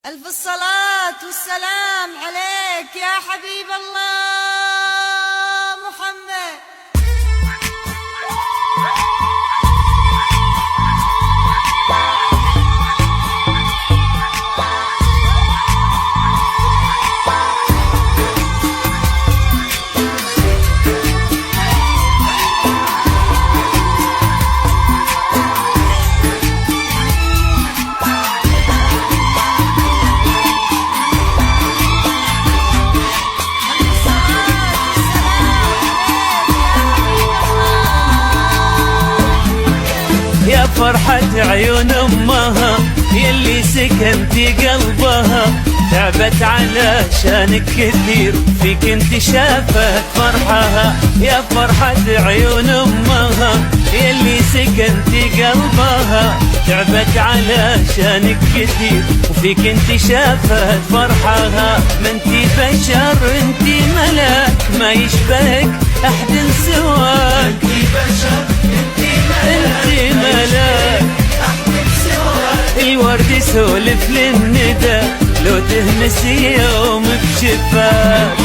ألف الصلاة والسلام عليك يا حبيب الله محمد. يا فرحة عيون أمها يلي سكنتي قلبها، تعبت علشانك كثير فيك انت شافت فرحها. يا فرحة عيون أمها يلي سكنتي قلبها، تعبت علشانك كثير وفيك انت شافت فرحها. ما انتي بشر انتي ملاك، ما يشبهك أحد سواك. انتي بشر انتي ملاك، الورد يسولف للندى لو تهمس يوم بشفاك.